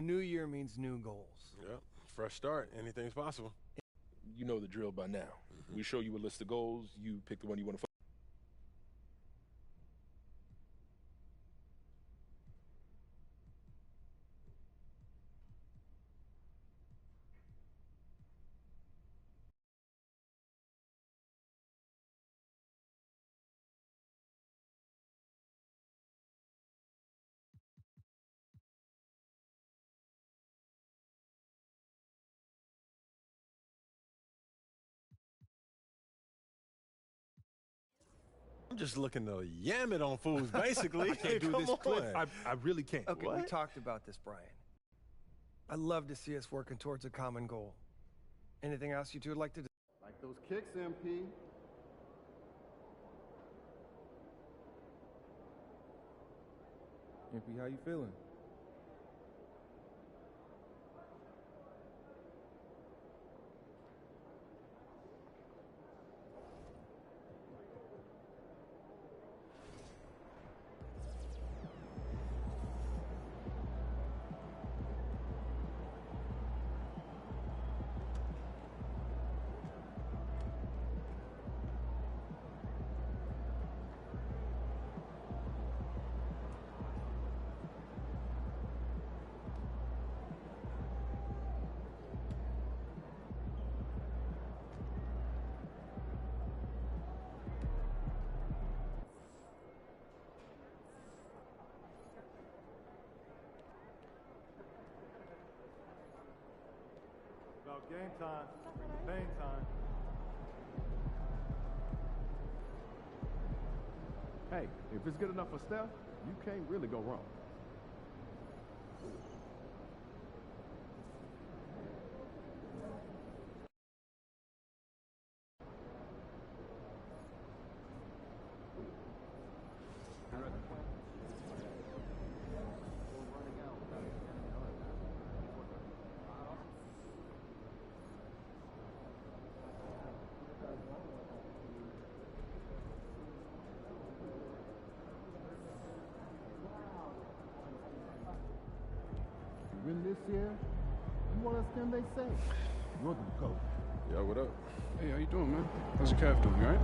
A new year means new goals. Yep, fresh start. Anything's possible. You know the drill by now. We show you a list of goals. You pick the one you want to. I'm just looking to yam it on fools, basically. I can't do Come this, on. Cliff. I really can't. Okay, we What? talked about this, Brian. I'd love to see us working towards a common goal. Anything else you two would like to do? Like those kicks, MP. MP, how you feeling? About game time, bang time. Hey, if it's good enough for Steph, you can't really go wrong. Win this year, what else can they say? You're the coach. Yo, what up? Hey, how you doing, man? How's your calf doing, you all right?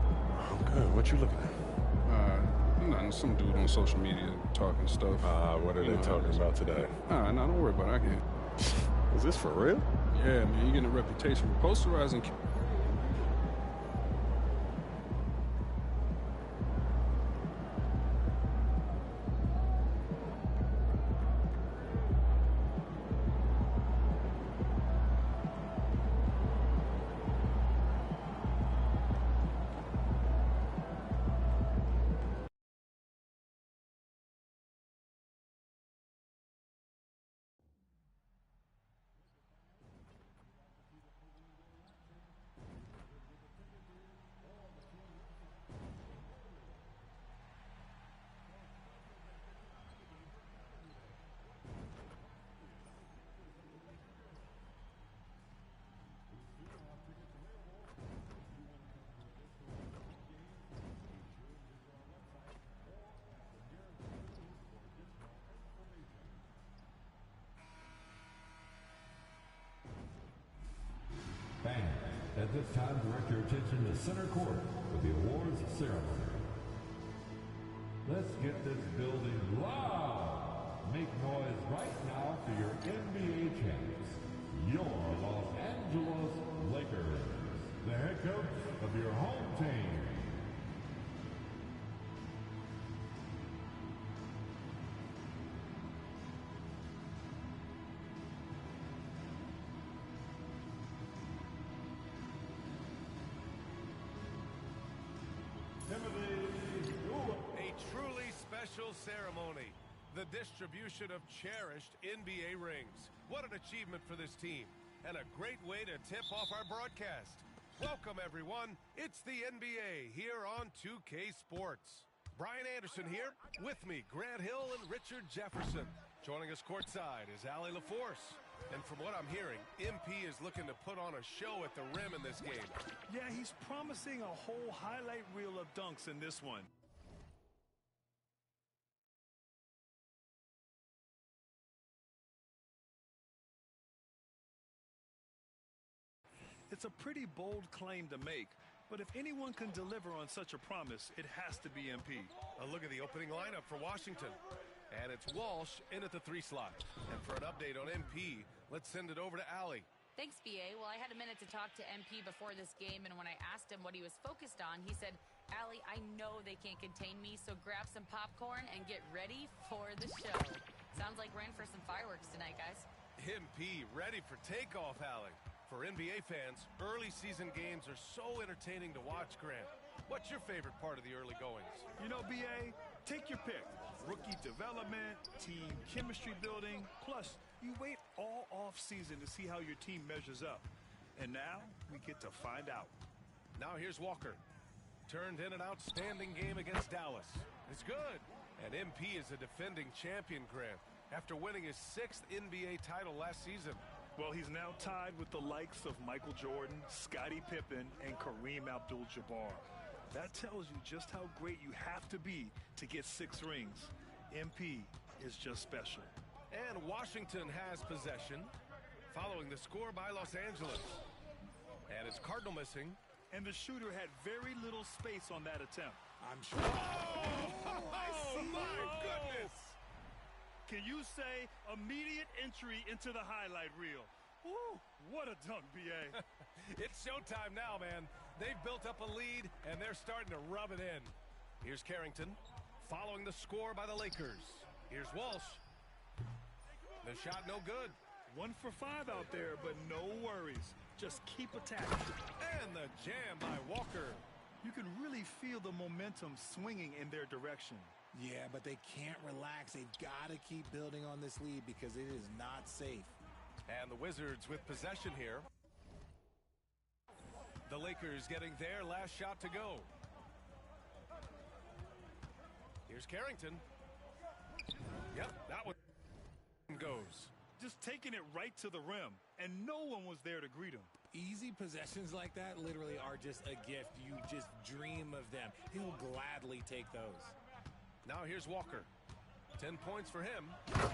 I'm good. What you looking at? Nothing. Some dude on social media talking stuff. What are they talking about today? No, don't worry about it. I can. Is this for real? Yeah, man, you're getting a reputation for posterizing. Fans, at this time, direct your attention to center court for the awards ceremony. Let's get this building loud. Make noise right now for your NBA champs, your Los Angeles Lakers, the head coach of your home team. A truly special ceremony. The distribution of cherished NBA rings. What an achievement for this team. And a great way to tip off our broadcast. Welcome, everyone. It's the NBA here on 2K Sports. Brian Anderson here. With me, Grant Hill and Richard Jefferson. Joining us courtside is Allie LaForce. And from what I'm hearing, MP is looking to put on a show at the rim in this game. Yeah, he's promising a whole highlight reel of dunks in this one. It's a pretty bold claim to make, but if anyone can deliver on such a promise, it has to be MP. A look at the opening lineup for Washington. And it's Walsh in at the 3 slot. And for an update on MP, let's send it over to Allie. Thanks, BA. Well, I had a minute to talk to MP before this game, and when I asked him what he was focused on, he said, Allie, I know they can't contain me, so grab some popcorn and get ready for the show. Sounds like we're in for some fireworks tonight, guys. MP ready for takeoff, Allie. For NBA fans, early season games are so entertaining to watch, Grant. What's your favorite part of the early goings? You know, BA, take your pick. Rookie development, team chemistry building, plus you wait all off-season to see how your team measures up. And now we get to find out. Now here's Walker. Turned in an outstanding game against Dallas. It's good. And MP is a defending champion, Grant, after winning his 6th NBA title last season. Well, he's now tied with the likes of Michael Jordan, Scottie Pippen, and Kareem Abdul-Jabbar. That tells you just how great you have to be to get 6 rings. MP is just special. And Washington has possession, following the score by Los Angeles. And it's Cardinal missing. And the shooter had very little space on that attempt. I'm sure. Oh, my goodness! Can you say immediate entry into the highlight reel? Woo, what a dunk, BA. It's showtime now, man. They've built up a lead, and they're starting to rub it in. Here's Carrington, following the score by the Lakers. Here's Walsh. The shot no good. 1 for 5 out there, but no worries. Just keep attacking. And the jam by Walker. You can really feel the momentum swinging in their direction. Yeah, but they can't relax. They've got to keep building on this lead because it is not safe. And the Wizards with possession here. The Lakers getting their last shot to go. Here's Carrington. Yep, that one goes. Just taking it right to the rim, and no one was there to greet him. Easy possessions like that literally are just a gift. You just dream of them. He'll gladly take those. Now here's Walker. 10 points for him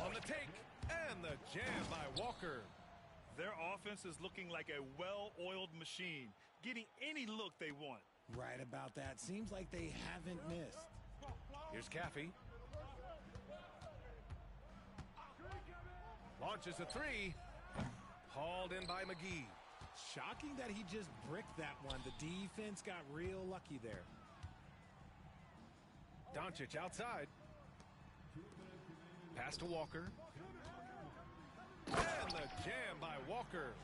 on the take. And the jam by Walker. Their offense is looking like a well-oiled machine, getting any look they want. Right about that. Seems like they haven't missed. Here's Caffey. Launches a 3. Hauled in by McGee. Shocking that he just bricked that one. The defense got real lucky there. Doncic outside. Pass to Walker. And the jam by Walker.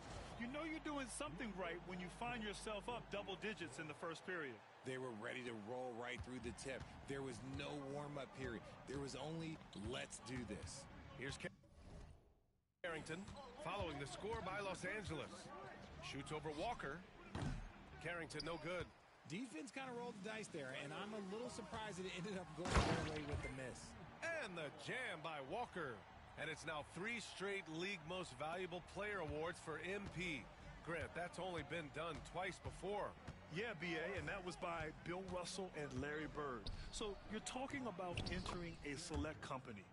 You know you're doing something right when you find yourself up double digits in the first period. They were ready to roll right through the tip. There was no warm-up period. There was only, let's do this. Here's Carrington, following the score by Los Angeles. Shoots over Walker. Carrington no good. Defense kind of rolled the dice there, and I'm a little surprised that it ended up going their way with the miss. And the jam by Walker. And it's now 3 straight League Most Valuable Player awards for MP. Grant, that's only been done twice before. Yeah, BA, and that was by Bill Russell and Larry Bird. So you're talking about entering a select company.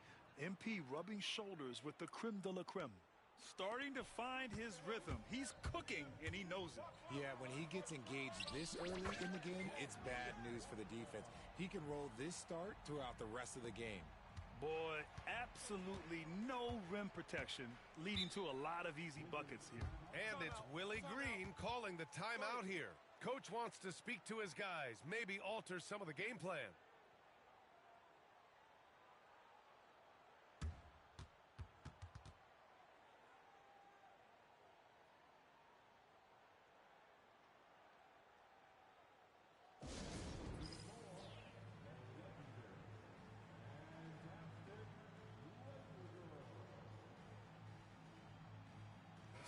MP rubbing shoulders with the creme de la creme. Starting to find his rhythm. He's cooking, and he knows it. Yeah, when he gets engaged this early in the game, it's bad news for the defense. He can roll this start throughout the rest of the game. Boy, absolutely no rim protection, leading to a lot of easy buckets here. And it's Willie Green calling the timeout here. Coach wants to speak to his guys, maybe alter some of the game plan.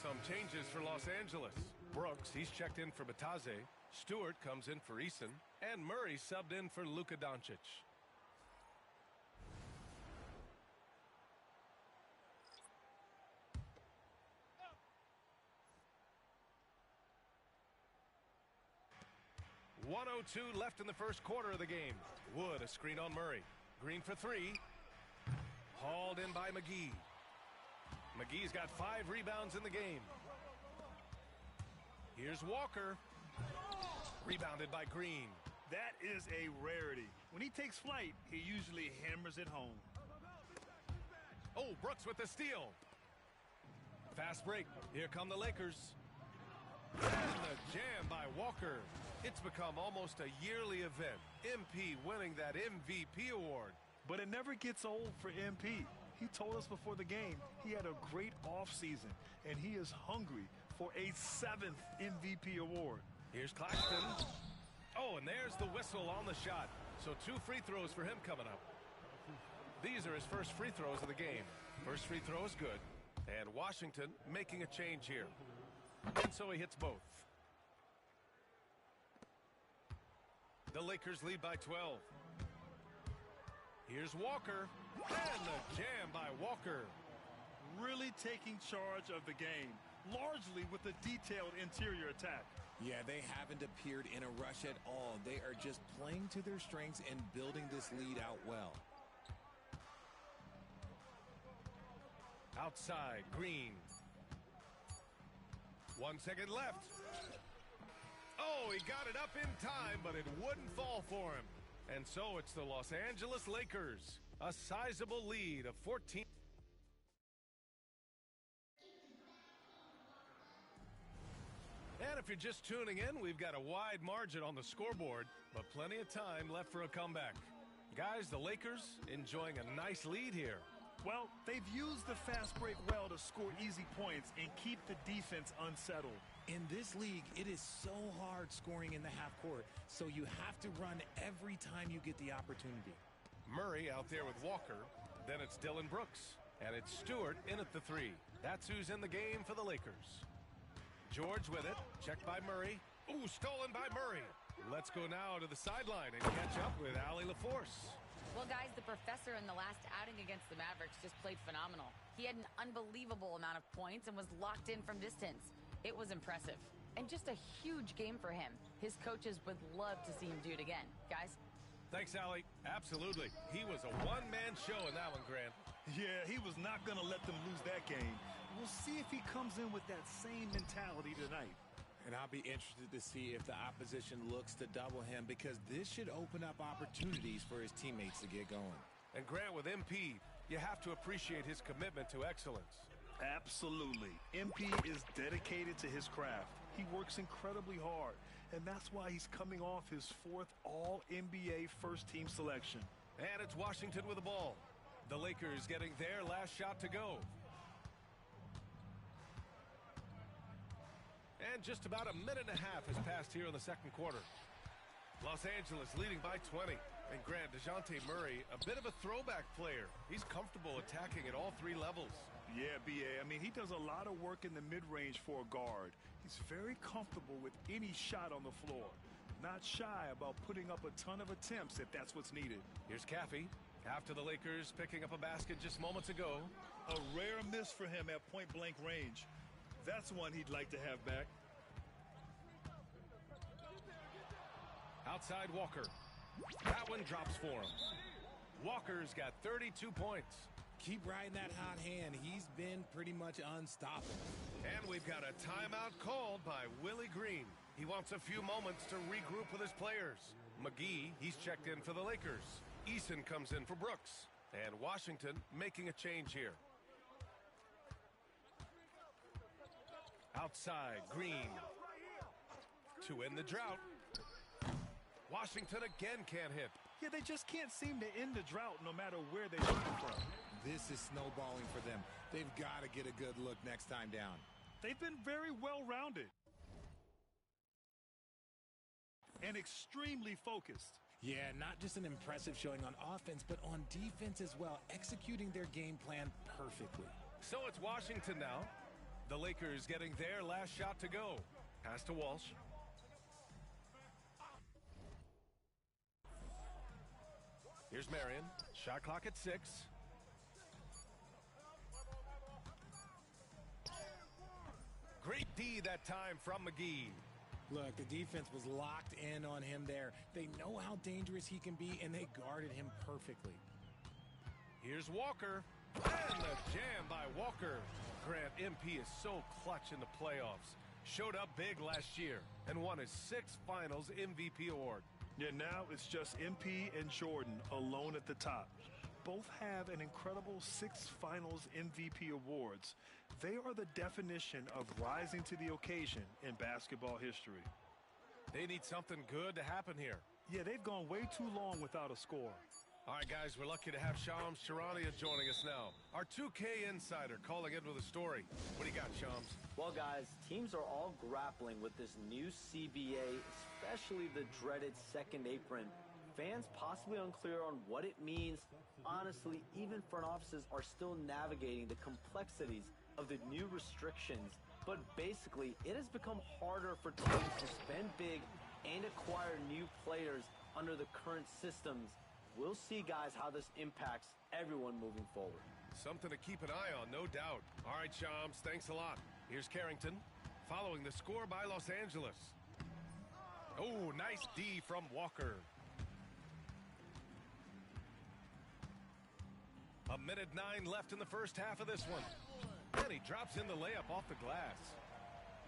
Some changes for Los Angeles. Brooks, he's checked in for Bataze. Stewart comes in for Eason. And Murray subbed in for Luka Doncic. .102 left in the first quarter of the game. Wood, a screen on Murray. Green for 3. Hauled in by McGee. McGee's got 5 rebounds in the game. Here's Walker. Rebounded by Green. That is a rarity. When he takes flight, he usually hammers it home. Oh, Brooks with the steal. Fast break. Here come the Lakers. And the jam by Walker. It's become almost a yearly event. MP winning that MVP award. But it never gets old for MP. He told us before the game he had a great offseason, and he is hungry for a 7th MVP award. Here's Claxton. Oh, and there's the whistle on the shot. So 2 free throws for him coming up. These are his first free throws of the game. First free throw is good. And Washington making a change here. And so he hits both. The Lakers lead by 12. Here's Walker. And the jam by Walker. Really taking charge of the game, largely with a detailed interior attack. Yeah, they haven't appeared in a rush at all. They are just playing to their strengths and building this lead out well. Outside, Green. 1 second left. Oh, he got it up in time, but it wouldn't fall for him. And so it's the Los Angeles Lakers. A sizable lead of 14. And if you're just tuning in, we've got a wide margin on the scoreboard, but plenty of time left for a comeback. Guys, the Lakers enjoying a nice lead here. Well, they've used the fast break well to score easy points and keep the defense unsettled. In this league, it is so hard scoring in the half court, so you have to run every time you get the opportunity. Murray out there with Walker. Then it's Dylan Brooks. And it's Stewart in at the 3. That's who's in the game for the Lakers. George with it. Checked by Murray. Ooh, stolen by Murray. Let's go now to the sideline and catch up with Allie LaForce. Well, guys, the professor in the last outing against the Mavericks just played phenomenal. He had an unbelievable amount of points and was locked in from distance. It was impressive. And just a huge game for him. His coaches would love to see him do it again. Guys? Thanks, Allie. Absolutely. He was a one-man show in that one, Grant. Yeah, he was not going to let them lose that game. We'll see if he comes in with that same mentality tonight. And I'll be interested to see if the opposition looks to double him, because this should open up opportunities for his teammates to get going. And Grant, with MP, you have to appreciate his commitment to excellence. Absolutely. MP is dedicated to his craft. He works incredibly hard, and that's why he's coming off his 4th All-NBA first-team selection. And it's Washington with the ball. The Lakers getting their last shot to go. And just about a minute and a half has passed here in the second quarter. Los Angeles leading by 20. And Grant, DeJounte Murray, a bit of a throwback player. He's comfortable attacking at all 3 levels. Yeah, B.A. I mean, he does a lot of work in the mid-range for a guard. He's very comfortable with any shot on the floor. Not shy about putting up a ton of attempts if that's what's needed. Here's Caffey. After the Lakers picking up a basket just moments ago. A rare miss for him at point-blank range. That's one he'd like to have back. Outside Walker. That one drops for him. Walker's got 32 points. Keep riding that hot hand. He's been pretty much unstoppable. And we've got a timeout called by Willie Green. He wants a few moments to regroup with his players. McGee, he's checked in for the Lakers. Eason comes in for Brooks. And Washington making a change here. Outside, Green. To end the drought. Washington again can't hit. Yeah, they just can't seem to end the drought no matter where they come from. This is snowballing for them. They've got to get a good look next time down. They've been very well-rounded and extremely focused. Yeah, not just an impressive showing on offense, but on defense as well, executing their game plan perfectly. So it's Washington now. The Lakers getting their last shot to go. Pass to Walsh. Here's Marion. Shot clock at 6. Great D that time from McGee. Look, the defense was locked in on him there. They know how dangerous he can be, and they guarded him perfectly. Here's Walker. And the jam by Walker. Grant, MP is so clutch in the playoffs. Showed up big last year and won his 6th Finals MVP award. Yeah, now it's just MP and Jordan alone at the top. Both have an incredible 6 Finals MVP awards. They are the definition of rising to the occasion in basketball history. They need something good to happen here. Yeah, they've gone way too long without a score. All right, guys, we're lucky to have Shams Charania joining us now. Our 2K insider calling in with a story. What do you got, Shams? Well, guys, teams are all grappling with this new CBA, especially the dreaded second apron. Fans possibly unclear on what it means. Honestly, even front offices are still navigating the complexities of the new restrictions. But basically, it has become harder for teams to spend big and acquire new players under the current systems. We'll see, guys, how this impacts everyone moving forward. Something to keep an eye on, no doubt. All right, Shams, thanks a lot. Here's Carrington, following the score by Los Angeles. Oh, nice D from Walker. A minute 9 left in the first half of this one. And he drops in the layup off the glass.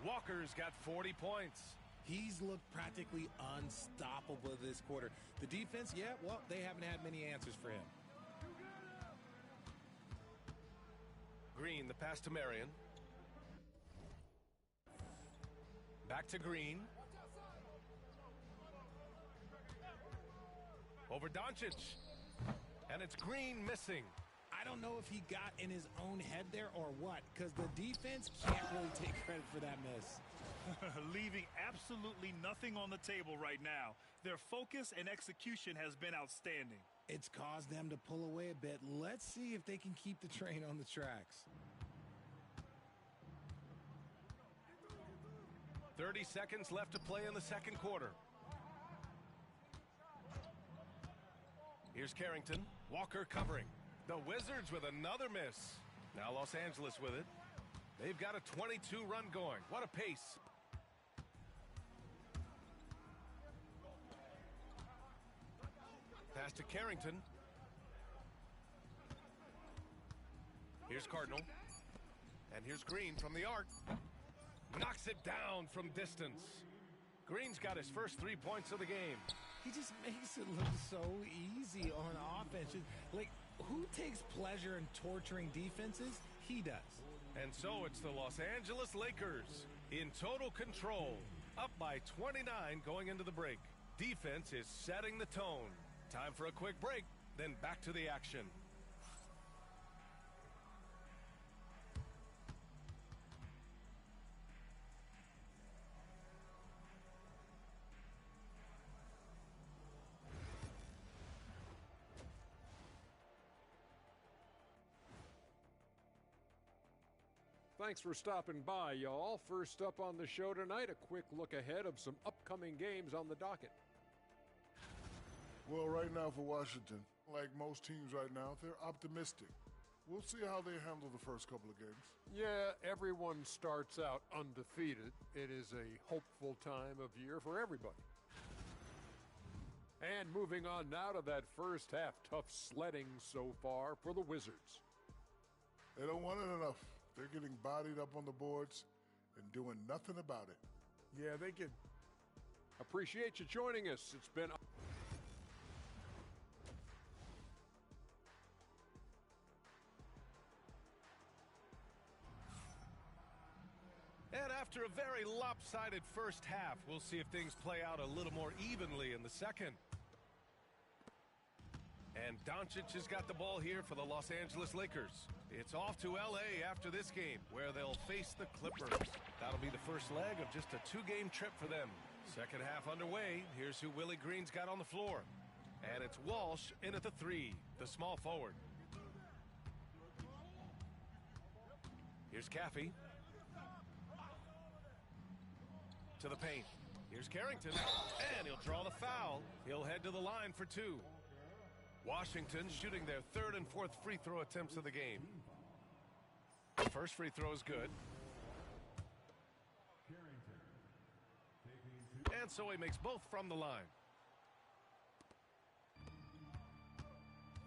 Walker's got 40 points. He's looked practically unstoppable this quarter. The defense, yeah, well, they haven't had many answers for him. Green, the pass to Marion. Back to Green. Over Doncic. And it's Green missing. I don't know if he got in his own head there or what, because the defense can't really take credit for that miss. Leaving absolutely nothing on the table right now. Their focus and execution has been outstanding. It's caused them to pull away a bit. Let's see if they can keep the train on the tracks. 30 seconds left to play in the second quarter. Here's Carrington. Walker covering. The Wizards with another miss. Now Los Angeles with it. They've got a 22 run going. What a pace. Pass to Carrington. Here's Cardinal. And here's Green from the arc. Knocks it down from distance. Green's got his first 3 points of the game. He just makes it look so easy on offense. Like, who takes pleasure in torturing defenses? He does. And so it's the Los Angeles Lakers in total control, up by 29 going into the break. Defense is setting the tone. Time for a quick break, then back to the action. Thanks for stopping by, y'all. First up on the show tonight, a quick look ahead of some upcoming games on the docket. Well, right now for Washington, like most teams right now, they're optimistic. We'll see how they handle the first couple of games. Yeah, everyone starts out undefeated. It is a hopeful time of year for everybody. And moving on now to that first half, tough sledding so far for the Wizards. They don't want it enough. They're getting bodied up on the boards and doing nothing about it. Yeah, they can. Appreciate you joining us. It's been... And after a very lopsided first half, we'll see if things play out a little more evenly in the second. And Doncic has got the ball here for the Los Angeles Lakers. It's off to L.A. after this game, where they'll face the Clippers. That'll be the first leg of just a two-game trip for them. Second half underway. Here's who Willie Green's got on the floor. And it's Walsh in at the three, the small forward. Here's Caffey. To the paint. Here's Carrington. And he'll draw the foul. He'll head to the line for two. Washington shooting their third and fourth free throw attempts of the game. First free throw is good. And so he makes both from the line.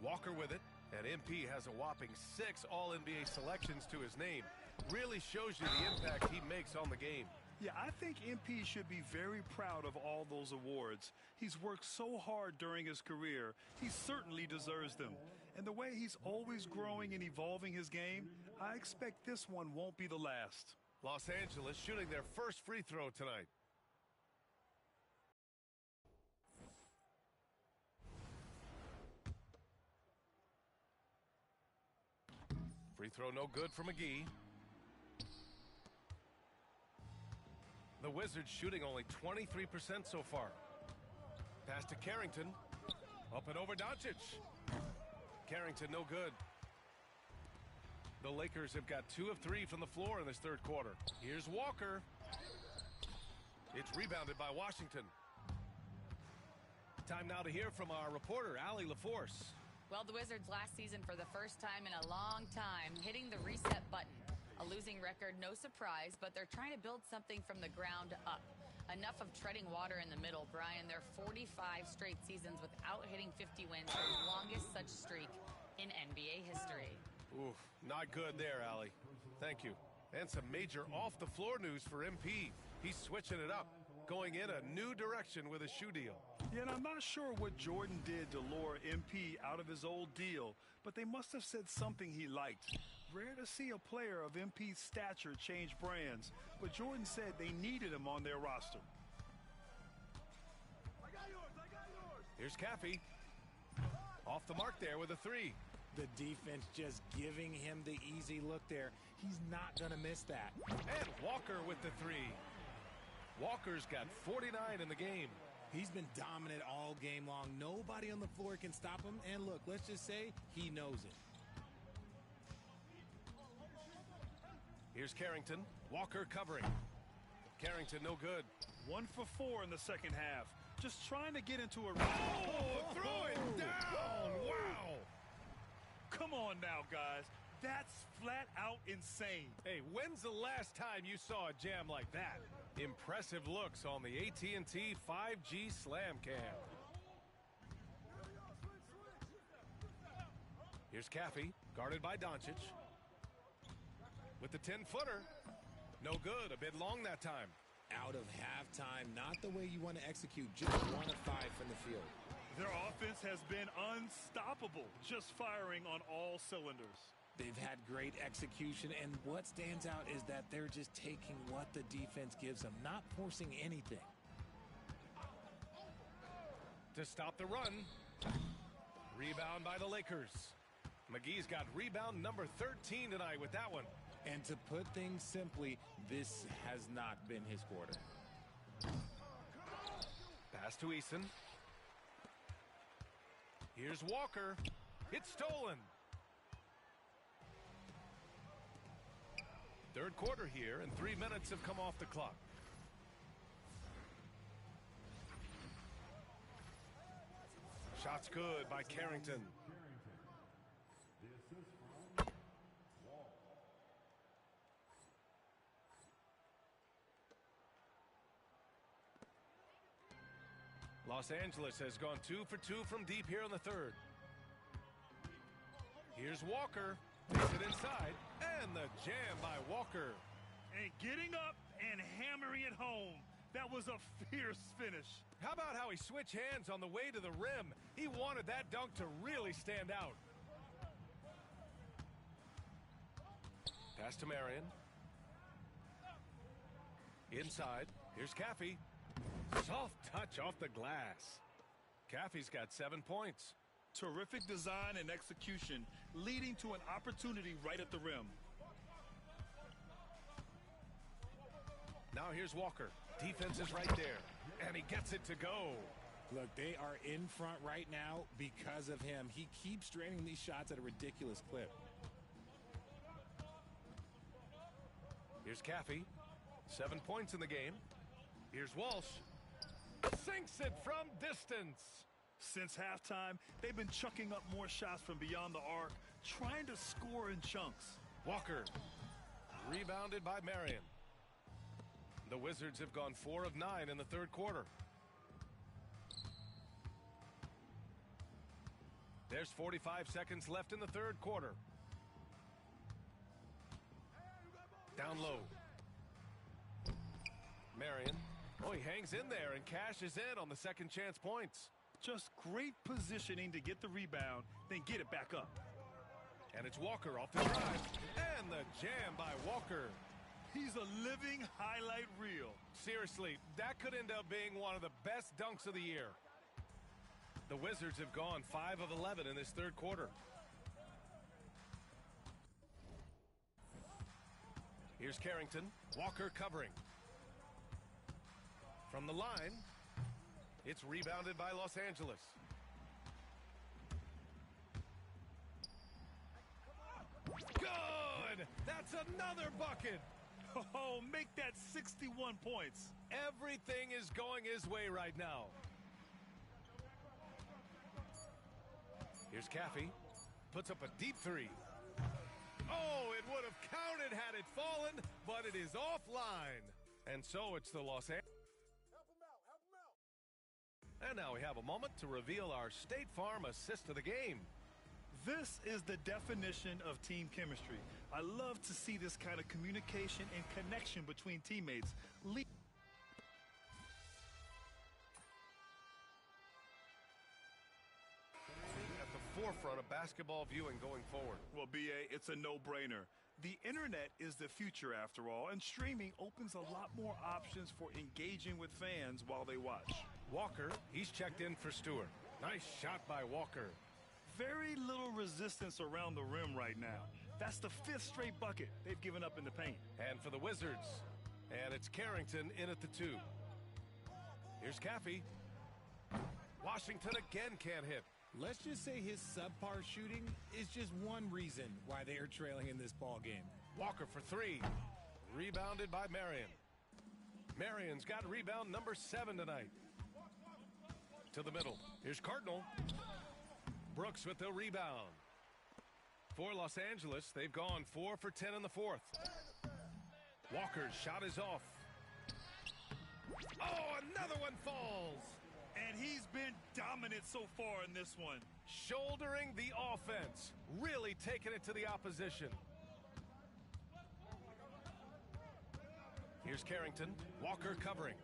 Walker with it. And MP has a whopping 6 All-NBA selections to his name. Really shows you the impact he makes on the game. Yeah, I think MP should be very proud of all those awards. He's worked so hard during his career. He certainly deserves them. And the way he's always growing and evolving his game, I expect this one won't be the last. Los Angeles shooting their first free throw tonight. Free throw no good for McGee. The Wizards shooting only 23% so far. Pass to Carrington. Up and over Doncic. Carrington no good. The Lakers have got 2 of 3 from the floor in this third quarter. Here's Walker. It's rebounded by Washington. Time now to hear from our reporter, Allie LaForce. Well, the Wizards last season for the first time in a long time hitting the reset button. A losing record, no surprise, but they're trying to build something from the ground up. Enough of treading water in the middle, Brian. They're 45 straight seasons without hitting 50 wins, the longest such streak in NBA history. Oof, not good there, Allie. Thank you. And some major off-the-floor news for MP. He's switching it up, going in a new direction with a shoe deal. Yeah, and I'm not sure what Jordan did to lure MP out of his old deal, but they must have said something he liked. Rare to see a player of MP's stature change brands, but Jordan said they needed him on their roster. Here's Caffey. Off the mark there with a 3. The defense just giving him the easy look there. He's not going to miss that. And Walker with the 3. Walker's got 49 in the game. He's been dominant all game long. Nobody on the floor can stop him. And look, let's just say he knows it. Here's Carrington. Walker covering. Carrington no good. 1 for 4 in the second half. Just trying to get into a... Oh, throw it down! Wow! Come on now, guys. That's flat out insane. Hey, when's the last time you saw a jam like that? Impressive looks on the AT&T 5G Slam Cam. Here's Caffey, guarded by Doncic. With the 10-footer. No good, a bit long that time. Out of halftime, not the way you want to execute, just 1 of 5 from the field. Their offense has been unstoppable, just firing on all cylinders. They've had great execution, and what stands out is that they're just taking what the defense gives them, not forcing anything. To stop the run. Rebound by the Lakers. McGee's got rebound number 13 tonight with that one. And to put things simply, this has not been his quarter. Pass to Eason. Here's Walker. It's stolen. Third quarter here, and 3 minutes have come off the clock. Shots good by Carrington. Los Angeles has gone 2 for 2 from deep here in the third. Here's Walker. Takes it inside. And the jam by Walker. And getting up and hammering it home. That was a fierce finish. How about how he switched hands on the way to the rim? He wanted that dunk to really stand out. Pass to Marion. Inside. Here's Caffey. Soft touch off the glass. Caffey's got 7 points. Terrific design and execution, leading to an opportunity right at the rim. Now here's Walker. Defense is right there. And he gets it to go. Look, they are in front right now because of him. He keeps draining these shots at a ridiculous clip. Here's Caffey. 7 points in the game. Here's Walsh. Sinks it from distance. Since halftime, they've been chucking up more shots from beyond the arc, trying to score in chunks. Walker. Rebounded by Marion. The Wizards have gone 4 of 9 in the third quarter. There's 45 seconds left in the third quarter. Down low. Marion. Oh, he hangs in there and cashes in on the second chance points. Just great positioning to get the rebound, then get it back up. And it's Walker off the drive. And the jam by Walker. He's a living highlight reel. Seriously, that could end up being one of the best dunks of the year. The Wizards have gone 5 of 11 in this third quarter. Here's Carrington. Walker covering. From the line, it's rebounded by Los Angeles. Good! That's another bucket! Oh, make that 61 points. Everything is going his way right now. Here's Caffey. Puts up a deep three. Oh, it would have counted had it fallen, but it is offline. And so it's the Los Angeles. And now we have a moment to reveal our State Farm assist of the game. This is the definition of team chemistry. I love to see this kind of communication and connection between teammates. At the forefront of basketball viewing going forward. Well, BA, it's a no-brainer. The internet is the future after all, and streaming opens a lot more options for engaging with fans while they watch. Walker, he's checked in for Stewart. Nice shot by Walker. Very little resistance around the rim right now. That's the 5th straight bucket they've given up in the paint. And for the Wizards, and it's Carrington in at the 2. Here's Caffey. Washington again can't hit. Let's just say his subpar shooting is just one reason why they are trailing in this ball game. Walker for 3. Rebounded by Marion. Marion's got rebound number 7 tonight. To the middle. Here's Cardinal. Brooks with the rebound. For Los Angeles, they've gone 4 for 10 in the 4th. Walker's shot is off. Oh, another one falls. And he's been dominant so far in this one. Shouldering the offense. Really taking it to the opposition. Here's Carrington. Walker covering.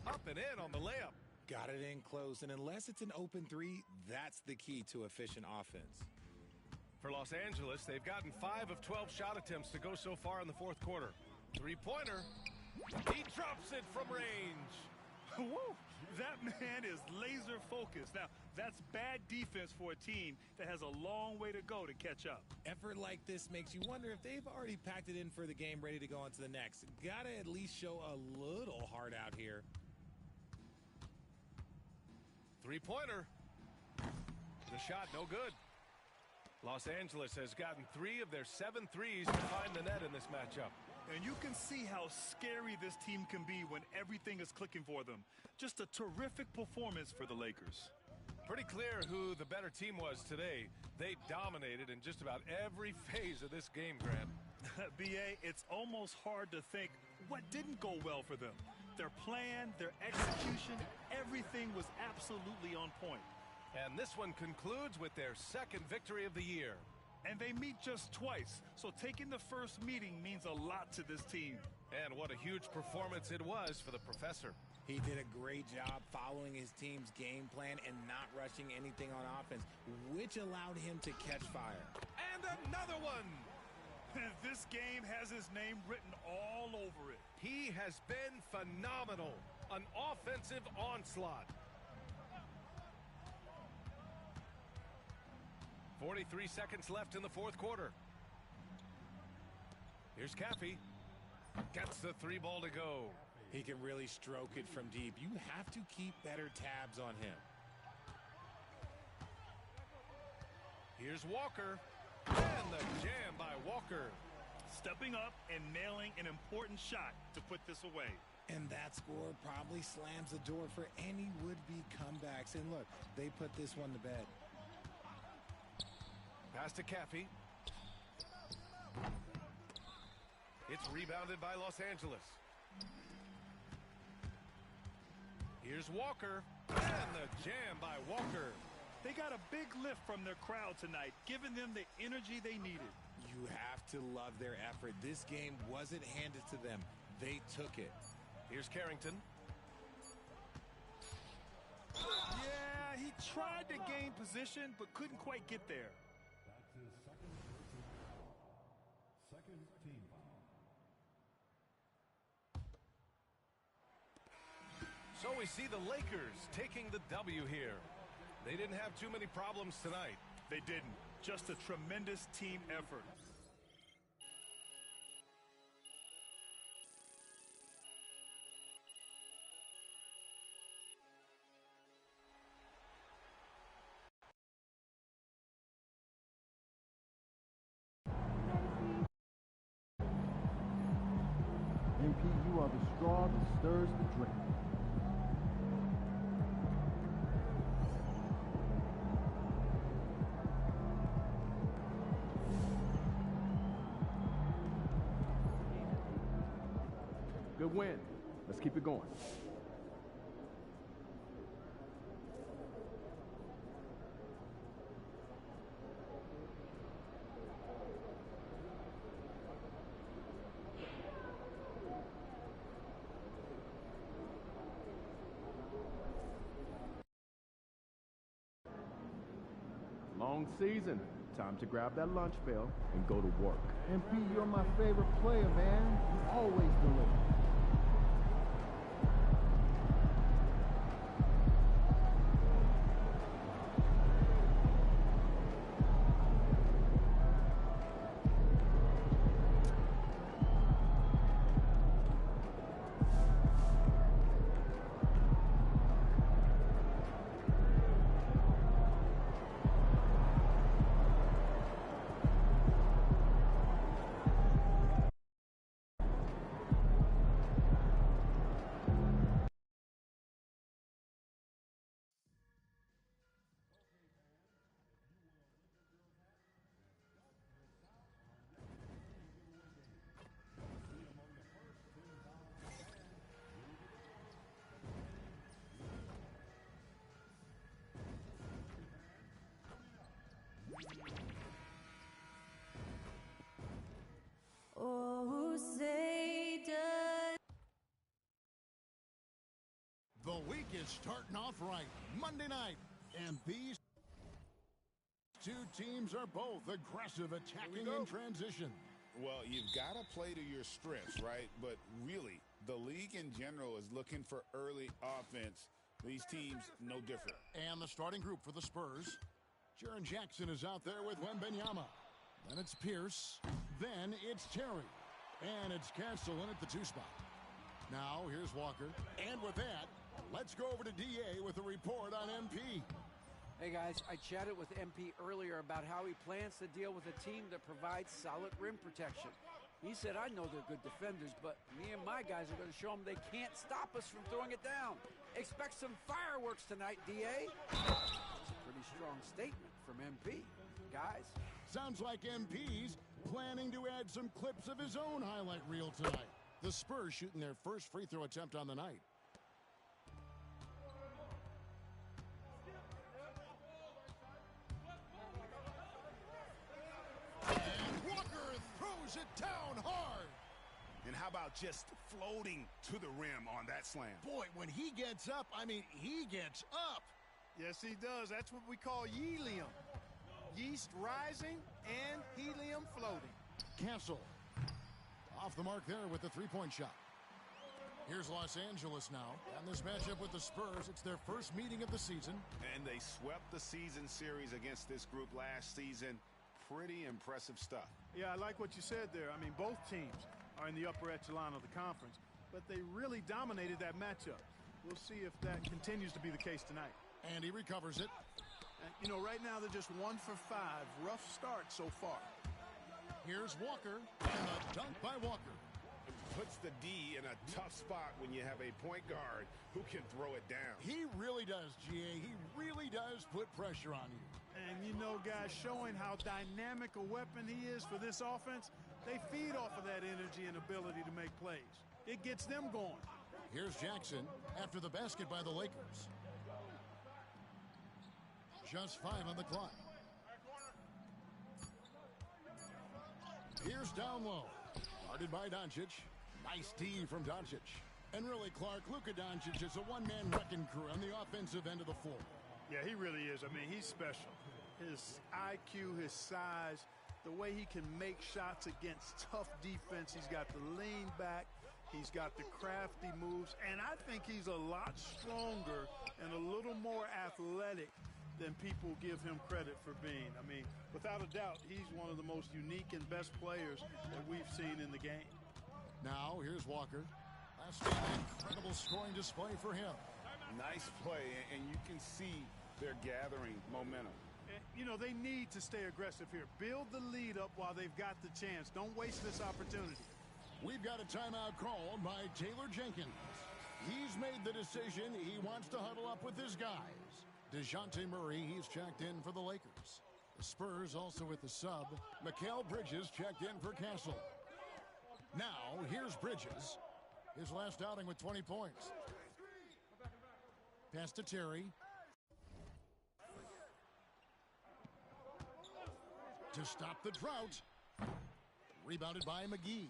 Up and in on the layup. Got it in close, and unless it's an open 3, that's the key to efficient offense. For Los Angeles, they've gotten 5 of 12 shot attempts to go so far in the 4th quarter. 3-pointer. He drops it from range. Woo! That man is laser focused. Now, that's bad defense for a team that has a long way to go to catch up. Effort like this makes you wonder if they've already packed it in for the game, ready to go on to the next. Gotta at least show a little heart out here. 3-pointer. The shot no good. Los Angeles has gotten 3 of their 7 threes to find the net in this matchup. And you can see how scary this team can be when everything is clicking for them. Just a terrific performance for the Lakers. Pretty clear who the better team was today. They dominated in just about every phase of this game, Grant. BA, it's almost hard to think what didn't go well for them. Their plan, their execution, everything was absolutely on point. And this one concludes with their 2nd victory of the year. And they meet just twice, so taking the first meeting means a lot to this team. And what a huge performance it was for the professor. He did a great job following his team's game plan and not rushing anything on offense, which allowed him to catch fire. And another one! This game has his name written all over it. He has been phenomenal. An offensive onslaught. 43 seconds left in the 4th quarter. Here's Caffey. Gets the 3-ball to go. He can really stroke it from deep. You have to keep better tabs on him. Here's Walker. And the jam by Walker. Stepping up and nailing an important shot to put this away. And that score probably slams the door for any would-be comebacks. And look, they put this one to bed. Pass to Caffey. It's rebounded by Los Angeles. Here's Walker. And the jam by Walker. They got a big lift from their crowd tonight, giving them the energy they needed. You have to love their effort. This game wasn't handed to them. They took it. Here's Carrington. Yeah, he tried to gain position, but couldn't quite get there. That's his second team foul. So we see the Lakers taking the W here. They didn't have too many problems tonight. They didn't. Just a tremendous team effort. MP, you are the straw that stirs the drink. Good win. Let's keep it going. Long season. Time to grab that lunch bell and go to work. MP, you're my favorite player, man. You always deliver. Oh, say does. The week is starting off right. Monday night, and these two teams are both aggressive, attacking in transition. Well, you've got to play to your strengths, right? But really, the league in general is looking for early offense. These teams, no different. And the starting group for the Spurs. Jaren Jackson is out there with Wembanyama. Then it's Pierce. Then it's Terry. And it's Castle in at the 2 spot. Now, here's Walker. And with that, let's go over to DA with a report on MP. Hey guys, I chatted with MP earlier about how he plans to deal with a team that provides solid rim protection. He said, I know they're good defenders, but me and my guys are going to show them they can't stop us from throwing it down. Expect some fireworks tonight, DA. That's a pretty strong statement from MP. Guys. Sounds like MP's planning to add some clips of his own highlight reel tonight. The Spurs shooting their first free throw attempt on the night. And Walker throws it down hard. And how about just floating to the rim on that slam? Boy, when he gets up, I mean, he gets up. Yes, he does. That's what we call helium. Yeast rising and helium floating. Castle off the mark there with the three-point shot. Here's Los Angeles now. And this matchup with the Spurs, it's their first meeting of the season. And they swept the season series against this group last season. Pretty impressive stuff. Yeah, I like what you said there. I mean, both teams are in the upper echelon of the conference, but they really dominated that matchup. We'll see if that continues to be the case tonight. And he recovers it. And, you know, right now they're just 1 for 5. Rough start so far. Here's Walker, and a dunk by Walker. It puts the D in a tough spot when you have a point guard who can throw it down. He really does, GA. He really does put pressure on you. And, you know, guys, showing how dynamic a weapon he is for this offense, they feed off of that energy and ability to make plays. It gets them going. Here's Jackson after the basket by the Lakers. Just 5 on the clock. Pierce down low. Guarded by Doncic. Nice D from Doncic. And really, Clark, Luka Doncic is a one-man wrecking crew on the offensive end of the floor. Yeah, he really is. I mean, he's special. His IQ, his size, the way he can make shots against tough defense. He's got the lean back. He's got the crafty moves. And I think he's a lot stronger and a little more athletic than people give him credit for being. I mean, without a doubt, he's one of the most unique and best players that we've seen in the game. Now, here's Walker. Last game, incredible scoring display for him. Nice play, and you can see they're gathering momentum. You know, they need to stay aggressive here. Build the lead up while they've got the chance. Don't waste this opportunity. We've got a timeout called by Taylor Jenkins. He's made the decision. He wants to huddle up with his guys. DeJounte Murray, he's checked in for the Lakers. The Spurs also with the sub. Mikal Bridges checked in for Castle. Now, here's Bridges. His last outing with 20 points. Pass to Terry. To stop the drought. Rebounded by McGee.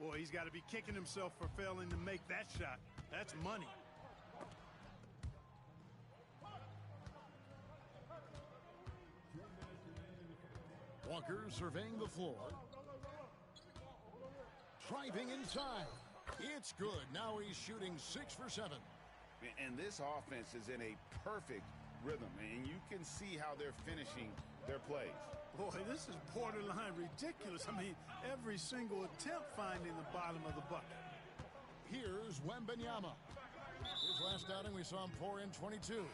Boy, he's got to be kicking himself for failing to make that shot. That's money. Walker surveying the floor. Driving inside. It's good. Now he's shooting 6 for 7. And this offense is in a perfect rhythm, and you can see how they're finishing their plays. Boy, this is borderline ridiculous. I mean, every single attempt finding the bottom of the bucket. Here's Wembanyama. His last outing, we saw him pour in 22.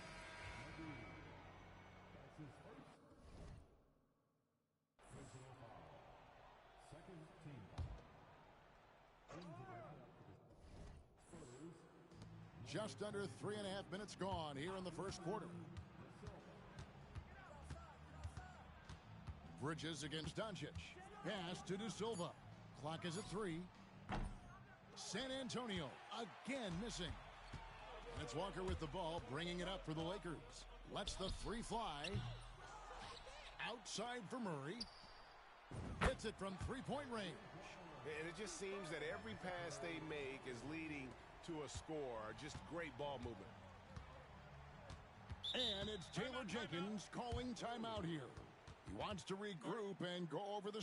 Just under 3.5 minutes gone here in the first quarter. Bridges against Doncic. Pass to De Silva. Clock is at 3. San Antonio again missing. And it's Walker with the ball, bringing it up for the Lakers. Lets the 3 fly. Outside for Murray. Hits it from 3-point range. And it just seems that every pass they make is leading to a score. Just great ball movement. And it's Taylor Jenkins calling timeout here. He wants to regroup and go over the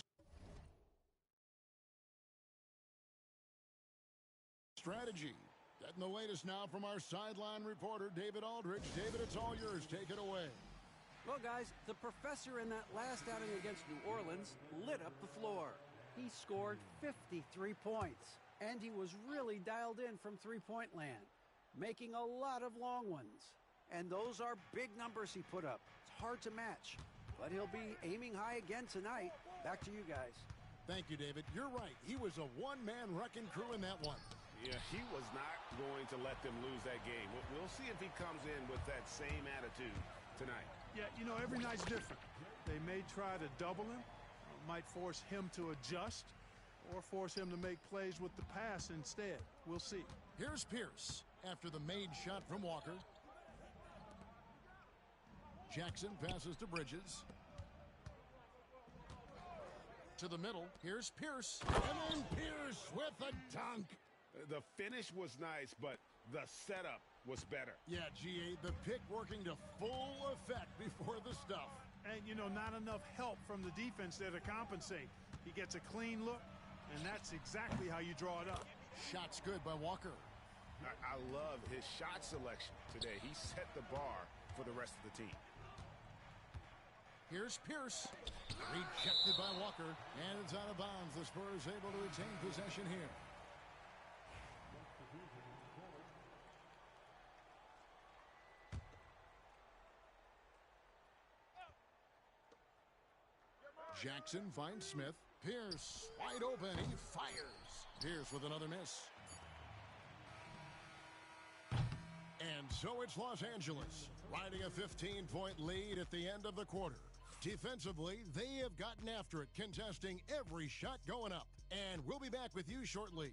strategy. Getting the latest now from our sideline reporter, David Aldridge. David, it's all yours. Take it away. Well, guys, the professor in that last outing against New Orleans lit up the floor. He scored 53 points, and he was really dialed in from three-point land, making a lot of long ones. And those are big numbers he put up. It's hard to match, but he'll be aiming high again tonight. Back to you guys. Thank you, David. You're right. He was a one-man wrecking crew in that one. Yeah, he was not going to let them lose that game. We'll see if he comes in with that same attitude tonight. Yeah, you know, every night's different. They may try to double him, might force him to adjust, or force him to make plays with the pass instead. We'll see. Here's Pierce after the made shot from Walker. Jackson passes to Bridges. To the middle. Here's Pierce. And then Pierce with a dunk. The finish was nice, but the setup was better. Yeah, G.A., the pick working to full effect before the stuff. And, you know, not enough help from the defense there to compensate. He gets a clean look, and that's exactly how you draw it up. Shot's good by Walker. I love his shot selection today. He set the bar for the rest of the team. Here's Pierce. Rejected by Walker, and it's out of bounds. The Spurs able to retain possession here. Jackson finds Smith. Pierce wide open. He fires. Pierce with another miss. And so it's Los Angeles riding a 15-point lead at the end of the quarter. Defensively, they have gotten after it, contesting every shot going up. And we'll be back with you shortly.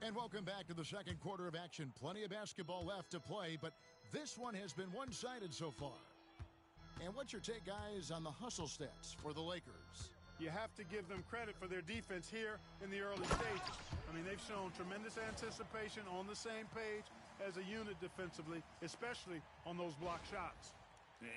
And welcome back to the second quarter of action. Plenty of basketball left to play, but this one has been one-sided so far. And what's your take, guys, on the hustle stats for the Lakers? You have to give them credit for their defense here in the early stages. I mean, they've shown tremendous anticipation, on the same page as a unit defensively, especially on those block shots.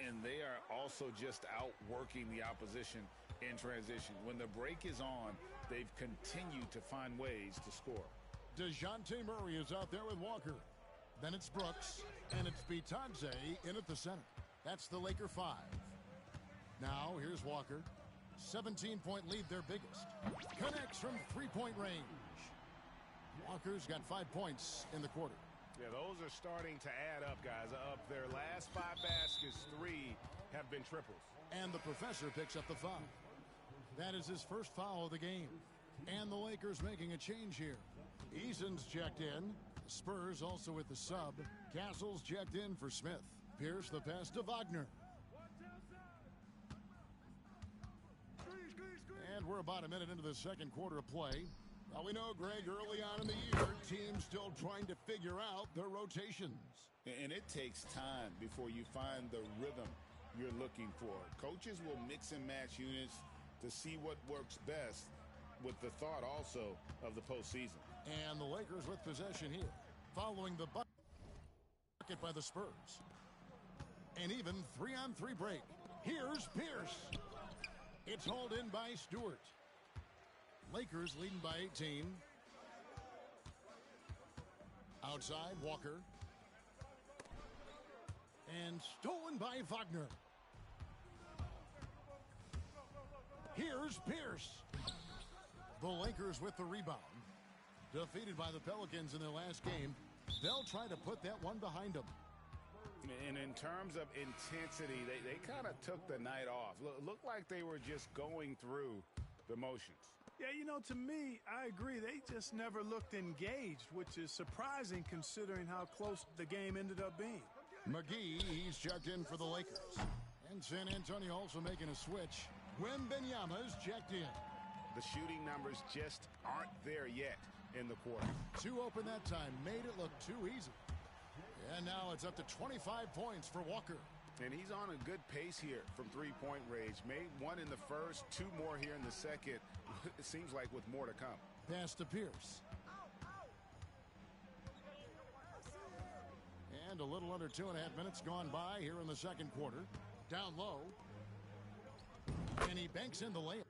And they are also just outworking the opposition in transition. When the break is on, they've continued to find ways to score. DeJounte Murray is out there with Walker. Then it's Brooks, and it's Bitadze in at the center. That's the Laker 5. Now, here's Walker. 17-point lead, their biggest. Connects from three-point range. Walker's got 5 points in the quarter. Yeah, those are starting to add up, guys. Of their last 5 baskets, 3 have been triples. And the professor picks up the foul. That is his first foul of the game. And the Lakers making a change here. Eason's checked in. The Spurs also with the sub. Castle's checked in for Smith. Pierce the pass to Wagner. And we're about a minute into the second quarter of play. Now we know, Greg, early on in the year, teams still trying to figure out their rotations. And it takes time before you find the rhythm you're looking for. Coaches will mix and match units to see what works best, with the thought also of the postseason. And the Lakers with possession here, following the bucket by the Spurs. An even 3-on-3 break. Here's Pierce. It's hauled in by Stewart. Lakers leading by 18. Outside, Walker. And stolen by Wagner. Here's Pierce. The Lakers with the rebound. Defeated by the Pelicans in their last game. They'll try to put that one behind them. And in terms of intensity, they kind of took the night off. Looked like they were just going through the motions. Yeah, you know, to me, I agree. They just never looked engaged, which is surprising considering how close the game ended up being. McGee, he's checked in for the Lakers. And San Antonio also making a switch. Wembanyama's checked in. The shooting numbers just aren't there yet in the quarter. 2 open that time, made it look too easy. And now it's up to 25 points for Walker. And he's on a good pace here from three-point range. Made 1 in the first, 2 more here in the second. It seems like with more to come. Pass to Pierce. And a little under 2.5 minutes gone by here in the second quarter. Down low. And he banks in the layup.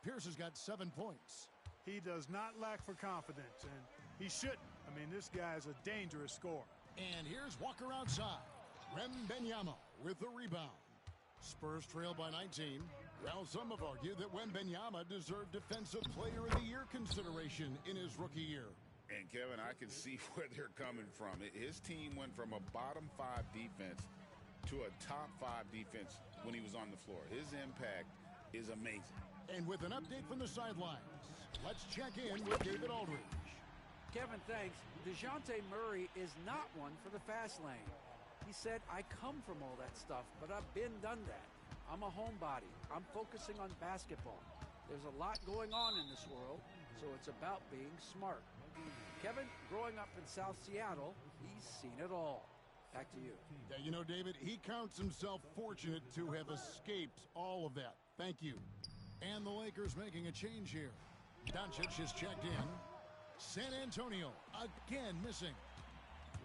Pierce has got 7 points. He does not lack for confidence, and he shouldn't. I mean, this guy's a dangerous scorer. And here's Walker outside. Wembanyama with the rebound. Spurs trail by 19. Well, some have argued that Wembanyama deserved Defensive Player of the Year consideration in his rookie year. And, Kevin, I can see where they're coming from. His team went from a bottom 5 defense to a top 5 defense when he was on the floor. His impact is amazing. And with an update from the sidelines, let's check in with David Aldridge. Kevin, thanks. DeJounte Murray is not one for the fast lane. He said, I come from all that stuff, but I've done that. I'm a homebody. I'm focusing on basketball. There's a lot going on in this world, so it's about being smart. Kevin, growing up in South Seattle, he's seen it all. Back to you. Yeah, you know, David, he counts himself fortunate to have escaped all of that. Thank you. And the Lakers making a change here. Doncic is checked in. San Antonio again missing.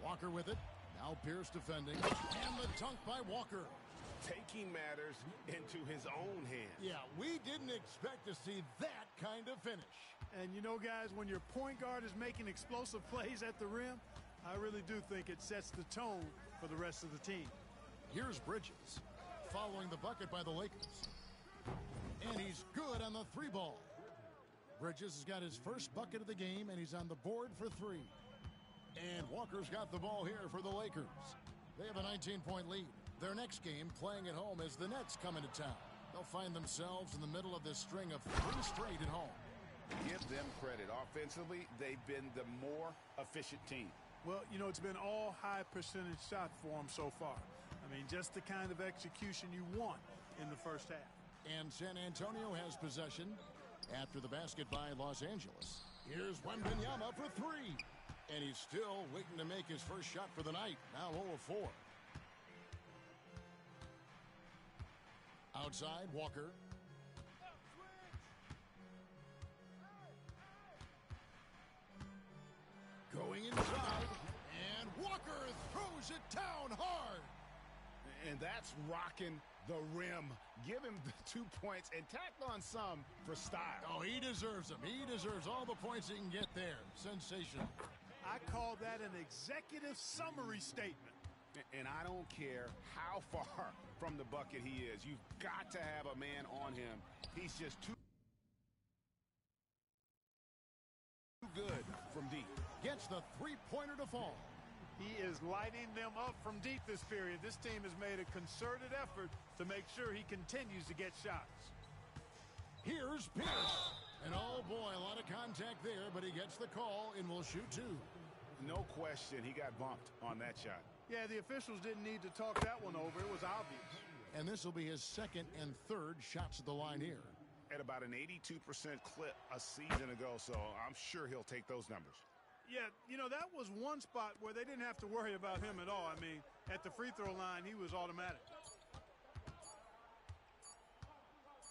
Walker with it. Now Pierce defending. And the dunk by Walker. Taking matters into his own hands. Yeah, we didn't expect to see that kind of finish. And you know, guys, when your point guard is making explosive plays at the rim, I really do think it sets the tone for the rest of the team. Here's Bridges following the bucket by the Lakers. And he's good on the 3-ball. Bridges has got his first bucket of the game, and he's on the board for 3. And Walker's got the ball here for the Lakers. They have a 19-point lead. Their next game, playing at home, as the Nets come into town. They'll find themselves in the middle of this string of 3 straight at home. Give them credit. Offensively, they've been the more efficient team. Well, you know, it's been all high percentage shots for them so far. I mean, just the kind of execution you want in the first half. And San Antonio has possession after the basket by Los Angeles. Here's Wembanyama for three. And he's still waiting to make his first shot for the night. Now 0 of 4. Outside, Walker. Going inside. And Walker throws it down hard. And that's rocking the rim. Give him the 2 points and tack on some for style. Oh, he deserves them. He deserves all the points he can get there. Sensational. I call that an executive summary statement. And I don't care how far from the bucket he is. You've got to have a man on him. He's just too good from deep. Gets the three-pointer to fall. He is lighting them up from deep this period. This team has made a concerted effort to make sure he continues to get shots. Here's Pierce. And oh boy, a lot of contact there, but he gets the call and will shoot two. No question, he got bumped on that shot. Yeah, the officials didn't need to talk that one over. It was obvious. And this will be his second and third shots at the line here. At about an 82% clip a season ago, so I'm sure he'll take those numbers. Yeah, you know, that was one spot where they didn't have to worry about him at all. I mean, at the free throw line, he was automatic.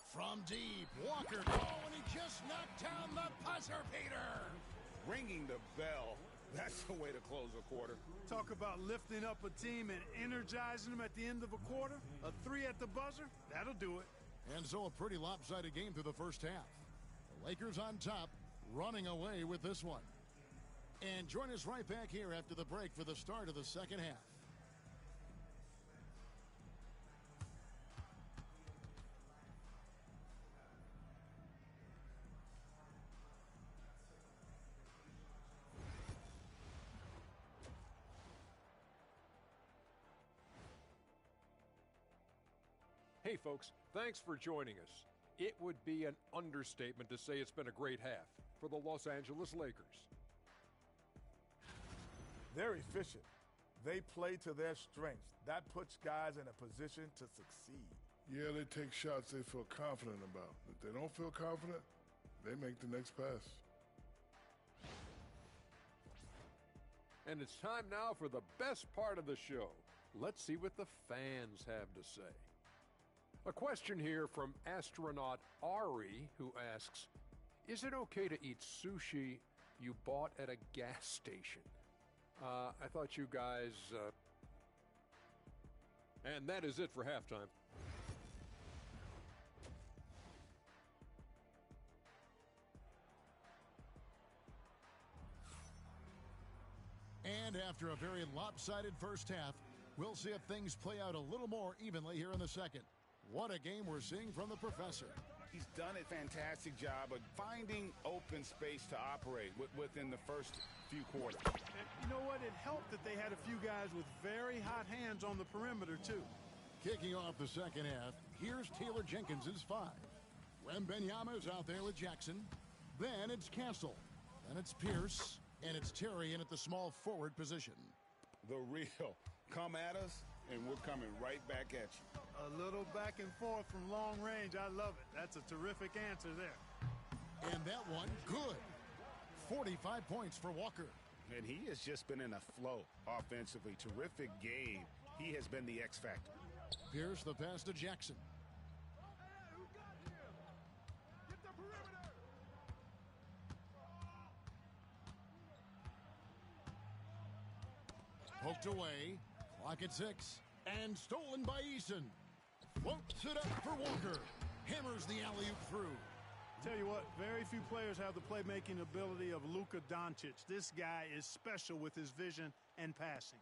From deep, Walker. Oh, and he just knocked down the buzzer beater. Ringing the bell. That's the way to close a quarter. Talk about lifting up a team and energizing them at the end of a quarter. A three at the buzzer, that'll do it. And so a pretty lopsided game through the first half. The Lakers on top, running away with this one. And join us right back here after the break for the start of the second half. Hey, folks, thanks for joining us. It would be an understatement to say it's been a great half for the Los Angeles Lakers. They're efficient. They play to their strengths. That puts guys in a position to succeed. Yeah, they take shots they feel confident about. If they don't feel confident, they make the next pass. And it's time now for the best part of the show. Let's see what the fans have to say. A question here from astronaut Ari, who asks, is it okay to eat sushi you bought at a gas station? I thought you guys... And that is it for halftime. And after a very lopsided first half, we'll see if things play out a little more evenly here in the second. What a game we're seeing from the professor. He's done a fantastic job of finding open space to operate within the first few quarters. And you know what? It helped that they had a few guys with very hot hands on the perimeter, too. Kicking off the second half, here's Taylor Jenkins's five. Wembanyama's out there with Jackson. Then it's Castle. Then it's Pierce. And it's Terry in at the small forward position. The real. Come at us, and we're coming right back at you. A little back and forth from long range. I love it. That's a terrific answer there. And that one, good. 45 points for Walker. And he has just been in a flow offensively. Terrific game. He has been the X factor. Pierce the pass to Jackson. Poked away. Clock at 6. And stolen by Eason. Floats it up for Walker. Hammers the alley-oop through. Tell you what, very few players have the playmaking ability of Luka Doncic. This guy is special with his vision and passing.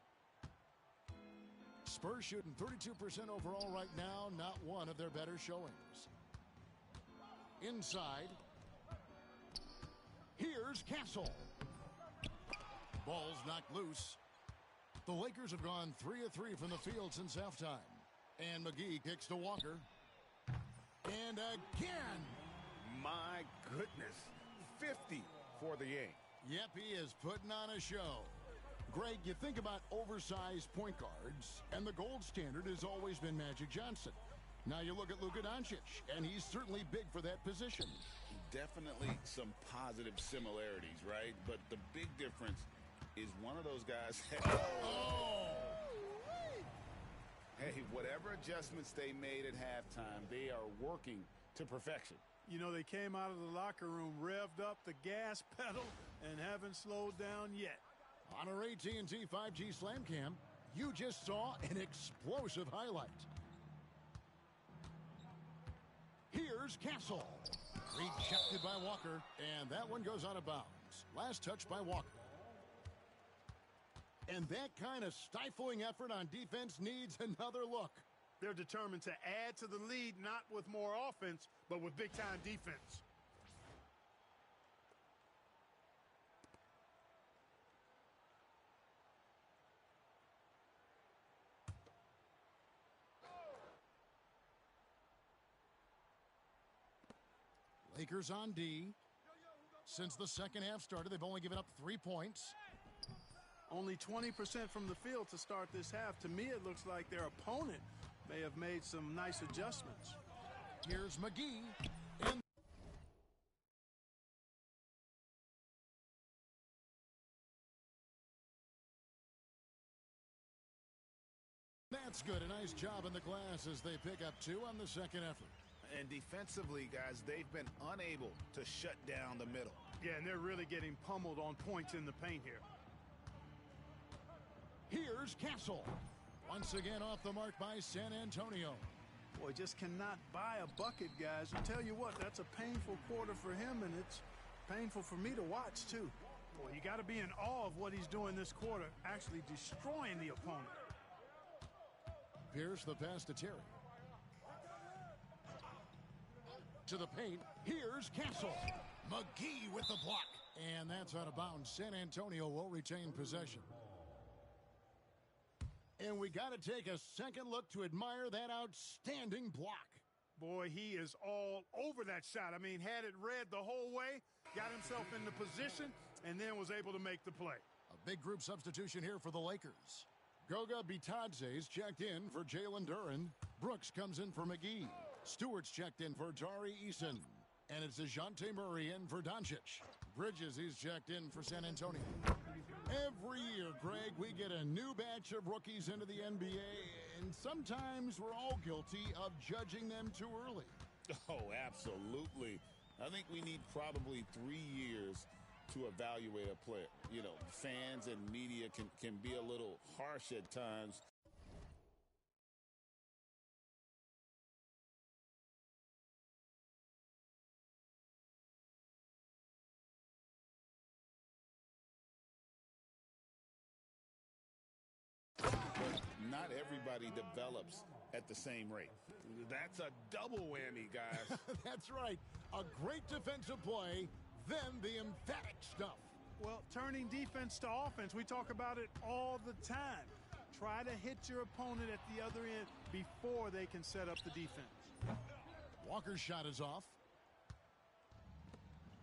Spurs shooting 32% overall right now. Not one of their better showings. Inside. Here's Castle. Ball's knocked loose. The Lakers have gone 3 of 3 from the field since halftime. And McGee kicks to Walker. And again. My goodness. 50 for the game. Yep, he is putting on a show. Greg, you think about oversized point guards, and the gold standard has always been Magic Johnson. Now you look at Luka Doncic, and he's certainly big for that position. Definitely some positive similarities, right? But the big difference is one of those guys. Hey, whatever adjustments they made at halftime, they are working to perfection. You know, they came out of the locker room, revved up the gas pedal, and haven't slowed down yet. On our AT&T 5G Slam Cam, you just saw an explosive highlight. Here's Castle. Rejected by Walker, and that one goes out of bounds. Last touch by Walker. And that kind of stifling effort on defense needs another look. They're determined to add to the lead, not with more offense, but with big-time defense. Lakers on D. Since the second half started, they've only given up 3 points. Only 20% from the field to start this half. To me, it looks like their opponent may have made some nice adjustments. Here's McGee. And that's good. A nice job in the glass as they pick up 2 on the second effort. And defensively, guys, they've been unable to shut down the middle. Yeah, and they're really getting pummeled on points in the paint here. Here's Castle. Once again off the mark by San Antonio. Boy, just cannot buy a bucket, guys. I tell you what, that's a painful quarter for him, and it's painful for me to watch, too. Boy, you got to be in awe of what he's doing this quarter, actually destroying the opponent. Pierce the pass to Terry. To the paint. Here's Castle. McGee with the block. And that's out of bounds. San Antonio will retain possession. And we got to take a second look to admire that outstanding block. Boy, he is all over that shot. I mean, had it read the whole way, got himself in the position, and then was able to make the play. A big group substitution here for the Lakers. Goga Bitadze is checked in for Jalen Duren. Brooks comes in for McGee. Stewart's checked in for Tari Eason. And it's DeJounte Murray in for Doncic. Bridges is checked in for San Antonio. Every year, Greg, we get a new batch of rookies into the NBA, and sometimes we're all guilty of judging them too early. Oh, absolutely. I think we need probably 3 years to evaluate a player. You know, fans and media can be a little harsh at times. But not everybody develops at the same rate. That's a double whammy, guys. That's right. A great defensive play, then the emphatic stuff. Well, turning defense to offense, we talk about it all the time. Try to hit your opponent at the other end before they can set up the defense. Walker's shot is off.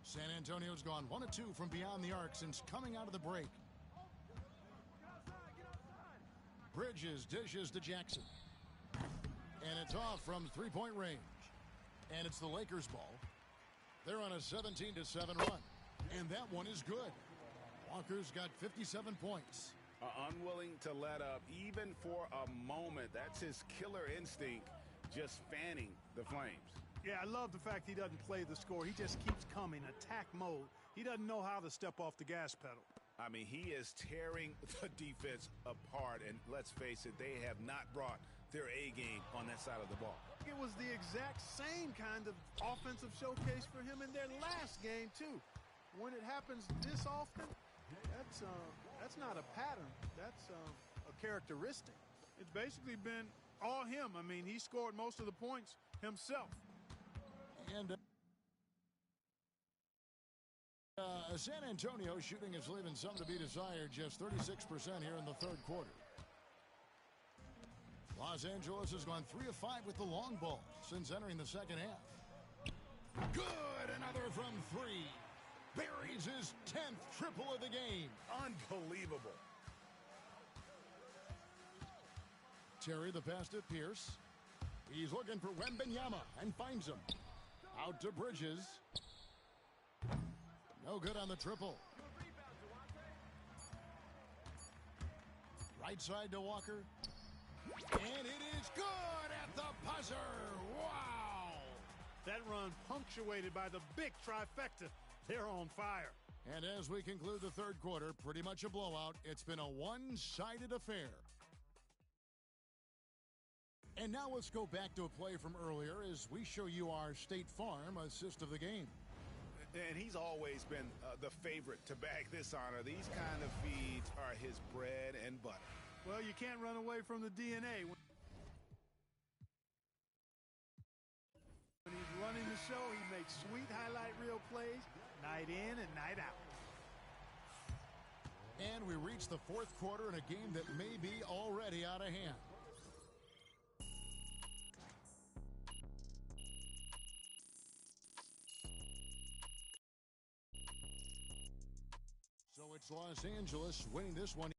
San Antonio's gone 1 of 2 from beyond the arc since coming out of the break. Bridges dishes to Jackson. And it's off from three-point range. And it's the Lakers' ball. They're on a 17-7 run. And that one is good. Walker's got 57 points. Unwilling to let up even for a moment. That's his killer instinct, just fanning the flames. Yeah, I love the fact he doesn't play the score. He just keeps coming, attack mode. He doesn't know how to step off the gas pedal. I mean, he is tearing the defense apart, and let's face it, they have not brought their A game on that side of the ball. It was the exact same kind of offensive showcase for him in their last game, too. When it happens this often, that's not a pattern. That's a characteristic. It's basically been all him. I mean, he scored most of the points himself. And San Antonio shooting is leaving some to be desired, just 36% here in the third quarter. Los Angeles has gone 3 of 5 with the long ball since entering the second half. Good, another from 3. Buries his 10th triple of the game. Unbelievable. Terry the pass to Pierce. He's looking for Wembanyama and finds him. Out to Bridges. No good on the triple. Right side to Walker. And it is good at the buzzer. Wow! That run punctuated by the big trifecta. They're on fire. And as we conclude the third quarter, pretty much a blowout. It's been a one-sided affair. And now let's go back to a play from earlier as we show you our State Farm assist of the game. And he's always been the favorite to bag this honor. These kind of feeds are his bread and butter. Well, you can't run away from the DNA. When he's running the show, he makes sweet highlight reel plays night in and night out. And we reach the fourth quarter in a game that may be already out of hand. So it's Los Angeles winning this one.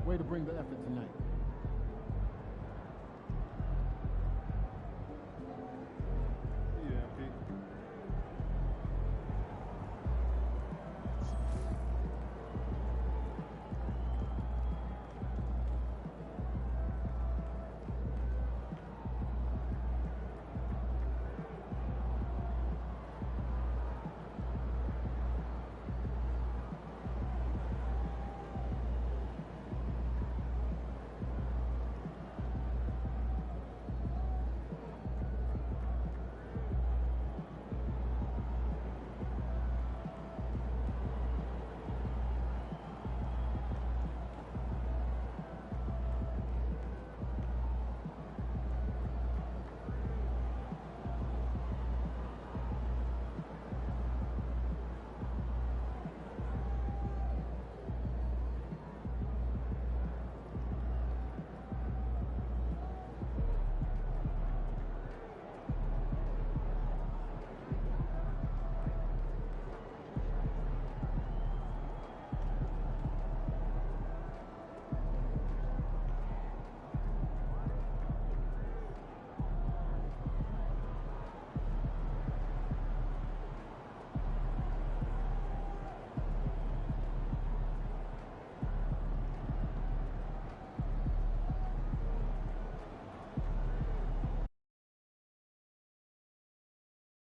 Way to bring the effort tonight.